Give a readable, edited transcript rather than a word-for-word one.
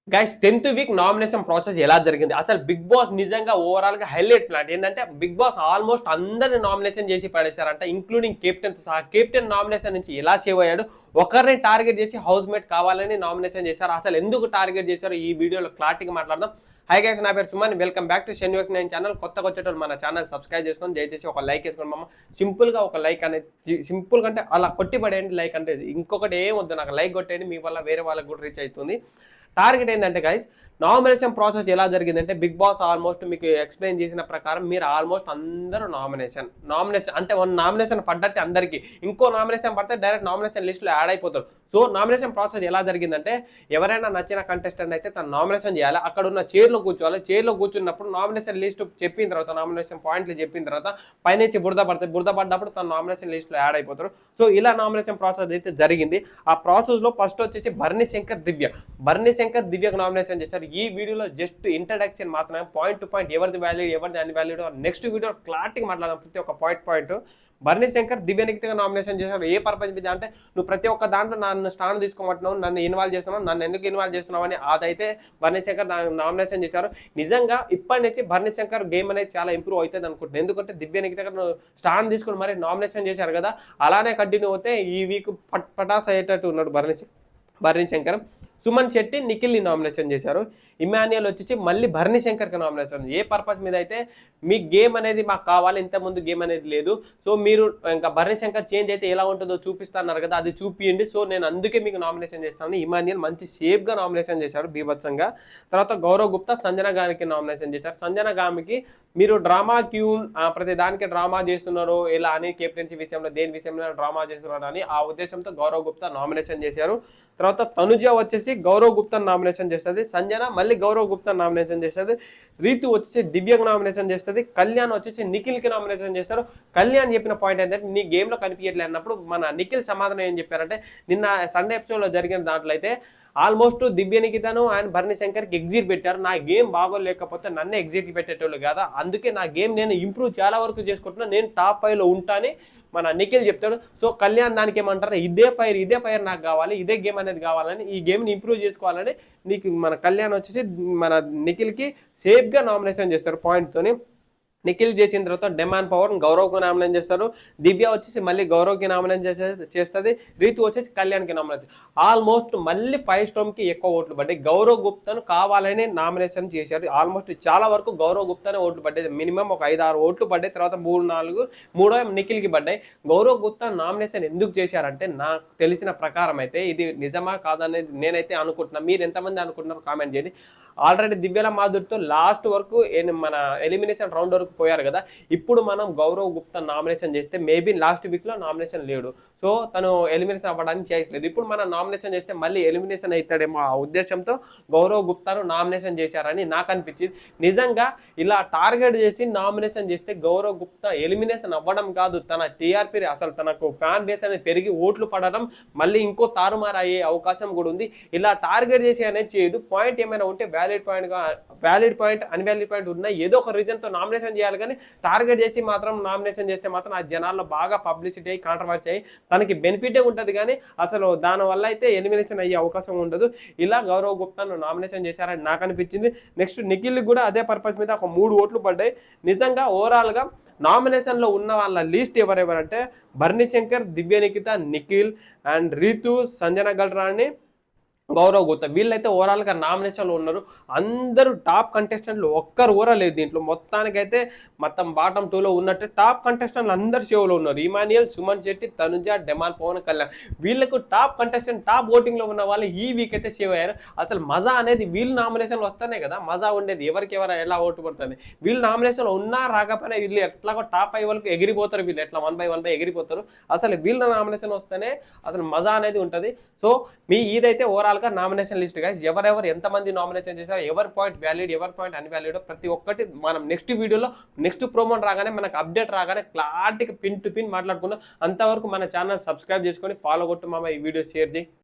Guys 10th week nomination process ఎలా జరిగింది అసలు బిగ్ బాస్ నిజంగా ఓవరాల్ గా హైలైట్ ప్లాంట్ ఏంటంటే బిగ్ బాస్ ఆల్మోస్ట్ అందరిని నామినేషన్ చేసి పడేశారంట ఇంక్లూడింగ్ కెప్టెన్ తో సహా కెప్టెన్ నామినేషన్ నుంచి ఎలా సేవ్ అయ్యాడు ఒకరిని టార్గెట్ చేసి హౌస్ మేట్ కావాలని నామినేషన్ చేశారు అసలు ఎందుకు టార్గెట్ చేశారో ఈ వీడియోలో క్లారిటీగా మాట్లాడదాం. హై గైస్, నా పేరు సుమన్, వెల్కమ్ బ్యాక్ టు షెన్యూక్స్ 9 ఛానల్. కొత్తగా వచ్చేటప్పుడు మన ఛానల్ సబ్స్క్రైబ్ చేసుకొని దయచేసి ఒక లైక్ వేసుకోండి మామ. సింపుల్ గా ఒక లైక్ అనేది సింపుల్ గా అంటే అలా కొట్టి పడేయండి లైక్ అంటే. ఇంకొకటి ఏం వద్దు, నాకు లైక్ కొట్టేయండి, మీ వల్ల వేరే వాళ్ళకి కూడా రీచ్ అవుతుంది. టార్గెట్ ఏంటంటే గైస్ నామినేషన్ ప్రాసెస్ ఎలా జరిగిందంటే బిగ్ బాస్ ఆల్మోస్ట్ మీకు ఎక్స్ప్లెయిన్ చేసిన ప్రకారం మీరు ఆల్మోస్ట్ అందరూ నామినేషన్ అంటే వన్ నామినేషన్ పడ్డట్టే అందరికీ, ఇంకో నామినేషన్ పడితే డైరెక్ట్ నామినేషన్ లిస్ట్లో యాడ్ అయిపోతారు. సో నామినేషన్ ప్రాసెస్ ఎలా జరిగిందంటే ఎవరైనా నచ్చిన కంటెస్టెంట్ అయితే తను నామినేషన్ చేయాలి, అక్కడ ఉన్న చైర్లో కూర్చోవాలి. చైర్లో కూర్చున్నప్పుడు నామినేషన్ లిస్ట్ చెప్పిన తర్వాత నామినేషన్ పాయింట్లు చెప్పిన తర్వాత పైనుంచి బురద పడుతుంది, బురద పడ్డప్పుడు తన నామినేషన్ లిస్ట్లో యాడ్ అయిపోతారు. సో ఇలా నామినేషన్ ప్రాసెస్ అయితే జరిగింది. ఆ ప్రాసెస్లో ఫస్ట్ వచ్చేసి భరణి శంకర్ దివ్యకు నామినేషన్ చేశారు. ఈ వీడియోలో జస్ట్ ఇంట్రడక్షన్ మాత్రమే, పాయింట్ టు పాయింట్ ఎవరిది వ్యాలిడ్ ఎవరిది అన్వాలిడ్ నెక్స్ట్ వీడియో క్లారిటీగా మాట్లాడదాం. ప్రతి ఒక్క పాయింట్ భరణి శంకర్ దివ్యనికితగా నామినేషన్ చేశారు. ఏ పర్పస్ మీద అంటే నువ్వు ప్రతి ఒక్క దాంట్లో నన్ను స్టాండ్ తీసుకోమంటున్నావు, నన్ను ఇన్వాల్వ్ చేస్తున్నావు, నన్ను ఎందుకు ఇన్వాల్వ్ చేస్తున్నావు అని అదైతే భరణి శంకర్ నామినేషన్ చేశారు. నిజంగా ఇప్పటి నుంచి భరణి శంకర్ గేమ్ అనేది చాలా ఇంప్రూవ్ అవుతుంది అనుకుంటున్నాను. ఎందుకంటే దివ్యనికితగా స్టాండ్ తీసుకుని మరి నామినేషన్ చేశారు కదా, అలానే కంటిన్యూ అవుతే ఈ వీక్ పటాస్ అయ్యేటట్టు ఉన్నాడు భరణి శంకర్. సుమన్ శెట్టి నిఖిల్ని నామినేషన్ చేశారు. ఇమాన్యుయల్ వచ్చేసి మళ్ళీ భరణి శంకర్కి నామినేషన్. ఏ పర్పస్ మీద అయితే మీ గేమ్ అనేది మాకు కావాలి, ఇంతకుముందు గేమ్ అనేది లేదు, సో మీరు ఇంకా భరణి శంకర్ చేంజ్ అయితే ఎలా ఉంటుందో చూపిస్తున్నారు కదా, అది చూపియండి, సో నేను అందుకే మీకు నామినేషన్ చేస్తాను. ఇమాన్యుయల్ మంచి సేఫ్గా నామినేషన్ చేశారు బీభత్సంగా. తర్వాత గౌరవ్ గుప్తా సంజన గారికి నామినేషన్ చేశారు. సంజన గారికి మీరు డ్రామా క్యూన్ ప్రతి దానికి డ్రామా చేస్తున్నారు ఇలా అని, కెప్టెన్సీ విషయంలో దేని విషయంలో డ్రామా చేస్తున్నారు అని ఆ ఉద్దేశంతో గౌరవ్ గుప్తా నామినేషన్ చేశారు. తర్వాత తనుజ వచ్చేసి గౌరవ్ గుప్తా నామినేషన్ చేస్తుంది. సంజన మళ్ళీ గౌరవ్ గుప్తా నామినేషన్ చేస్తుంది. రీతు వచ్చేసి దివ్యకు నామినేషన్ చేస్తుంది. కళ్యాణ్ వచ్చేసి నిఖిల్కి నామినేషన్ చేస్తారు. కళ్యాణ్ చెప్పిన పాయింట్ ఏంటంటే నీ గేమ్లో కనిపించట్లేదు అన్నప్పుడు మన నిఖిల్ సమాధానం ఏం చెప్పారంటే నిన్న సండే ఎపిసోడ్లో జరిగిన దాంట్లో అయితే ఆల్మోస్ట్ దివ్యనికితను అండ్ భరణి శంకర్కి ఎగ్జిట్ పెట్టారు. నా గేమ్ బాగోలేకపోతే నన్నే ఎగ్జిట్ పెట్టేటోళ్ళు కదా, అందుకే నా గేమ్ నేను ఇంప్రూవ్ చాలా వరకు చేసుకుంటున్నా, నేను టాప్ 5లో ఉంటానని మన నిఖిల్ చెప్తాడు. సో కళ్యాణ్ దానికి ఏమంటారు, ఇదే ఫైర్ నాకు కావాలి, ఇదే గేమ్ అనేది కావాలని, ఈ గేమ్ని ఇంప్రూవ్ చేసుకోవాలని నీకు మన కళ్యాణ్ వచ్చేసి మన నిఖిల్కి సేఫ్గా నామినేషన్ చేస్తారు పాయింట్తోని. నిఖిల్ చేసిన తర్వాత డిమాండ్ పవర్ గౌరవ్కి నామినేషన్ చేస్తారు. దివ్య వచ్చేసి మళ్ళీ గౌరవ్కి నామినేషన్ చేస్తుంది. రీతు వచ్చేసి కళ్యాణ్కి నామినేషన్. ఆల్మోస్ట్ మళ్ళీ 5 స్టార్కి ఎక్కువ ఓట్లు పడ్డాయి. గౌరవ్ గుప్తాను కావాలని నామినేషన్ చేశారు. ఆల్మోస్ట్ చాలా వరకు గౌరవ్ గుప్తానే ఓట్లు పడ్డాయి. మినిమం ఒక 5-6 ఓట్లు పడ్డాయి. తర్వాత 3-4 నిఖిల్కి పడ్డాయి. గౌరవ్ గుప్తా నామినేషన్ ఎందుకు చేశారంటే నాకు తెలిసిన ప్రకారం అయితే ఇది నిజమా కాదనేది నేనైతే అనుకుంటున్నాను. మీరు ఎంతమంది అనుకుంటున్నారు కామెంట్ చేయండి. ఆల్రెడీ దివ్యల మాధురితో లాస్ట్ వరకు మన ఎలిమినేషన్ రౌండ్ వరకు పోయారు కదా, ఇప్పుడు మనం గౌరవ్ గుప్తా నామినేషన్ చేస్తే మేబీ లాస్ట్ వీక్లో నామినేషన్ లేడు, సో తను ఎలిమినేషన్ అవ్వడానికి చేయట్లేదు. ఇప్పుడు మనం నామినేషన్ చేస్తే మళ్ళీ ఎలిమినేషన్ అవుతాడేమో ఆ ఉద్దేశంతో గౌరవ్ గుప్తాను నామినేషన్ చేశారని నాకు అనిపించింది. నిజంగా ఇలా టార్గెట్ చేసి నామినేషన్ చేస్తే గౌరవ్ గుప్తా ఎలిమినేషన్ అవ్వడం కాదు, తన టీఆర్పీ అసలు తనకు ఫ్యాన్ బేస్ అనేది పెరిగి ఓట్లు పడడం, మళ్ళీ ఇంకో తారుమారు అయ్యే అవకాశం కూడా ఉంది. ఇలా టార్గెట్ చేసి అనేది చేయదు. పాయింట్ ఏమైనా ఉంటే వ్యాలిడ్ పాయింట్ అన్వాలిడ్ పాయింట్ ఉన్నాయి, ఏదో ఒక రీజన్తో నామినేషన్ చేయాలి. కానీ టార్గెట్ చేసి మాత్రం నామినేషన్ చేస్తే మాత్రం ఆ జనాల్లో బాగా పబ్లిసిటీ అయ్యి కాంట్రవర్సీ అయ్యి తనకి బెనిఫిటే ఉంటుంది, కానీ అసలు దానివల్ల అయితే ఎలిమినేషన్ అయ్యే అవకాశం ఉండదు. ఇలా గౌరవ్ గుప్తాను నామినేషన్ చేశారని నాకు అనిపించింది. నెక్స్ట్ నిఖిల్ కూడా అదే పర్పస్ మీద ఒక 3 ఓట్లు పడ్డాయి. నిజంగా ఓవరాల్గా నామినేషన్లో ఉన్న వాళ్ళ లిస్ట్ ఎవరెవరంటే భరణి శంకర్, దివ్యనికిత, నిఖిల్ అండ్ రీతు, సంజన గల్రాని, గౌరవ్ గుప్తా, వీళ్ళైతే ఓవరాల్గా నామినేషన్లో ఉన్నారు. అందరూ టాప్ కంటెస్టెంట్లు ఒక్కరు కూడా లేదు దీంట్లో. మొత్తానికైతే మొత్తం బాటమ్ 2లో ఉన్నట్టు టాప్ కంటెస్టెంట్లు అందరు షోలో ఉన్నారు. ఇమాన్యుయల్, సుమన్ శెట్టి, తనుజ, డిమాండ్ పవన్ కళ్యాణ్, వీళ్ళకు టాప్ కంటెస్టెంట్ టాప్ ఓటింగ్లో ఉన్న వాళ్ళు ఈ వీక్ అయితే సేవ్ అయ్యారు. అసలు మజా అనేది వీళ్ళు నామినేషన్లు వస్తానే కదా మజా ఉండేది, ఎవరికి ఎలా ఓటు పడుతుంది. వీళ్ళు నామినేషన్లో ఉన్నా రాకపోయినా వీళ్ళు ఎట్లాగో టాప్ 5 వరకు ఎగిరిపోతారు, వీళ్ళు ఎట్లా 1 by 1 ఎగిరిపోతారు. అసలు వీళ్ళ నామినేషన్ వస్తేనే అసలు మజా అనేది ఉంటుంది. సో ఇదైతే ఓవరాల్ నామినేషన్ లిస్ట్ గైస్, ఎవరెవరు ఎంతమంది నామినేషన్ చేశారు, ఎవరి పాయింట్ వ్యాలిడ్ ఎవరి పాయింట్ అన్వాలిడ్ ప్రతి ఒక్కటి మనం నెక్స్ట్ వీడియోలో నెక్స్ట్ ప్రోమోన్ రాగానే మనకు అప్డేట్ రాగానే క్లారిటీగా పిన్ టు పిన్ మాట్లాడుకుందాం. అంతవరకు మన ఛానల్ సబ్స్క్రైబ్ చేసుకొని ఫాలో కొట్టు మామ, ఈ వీడియో షేర్ చేయి.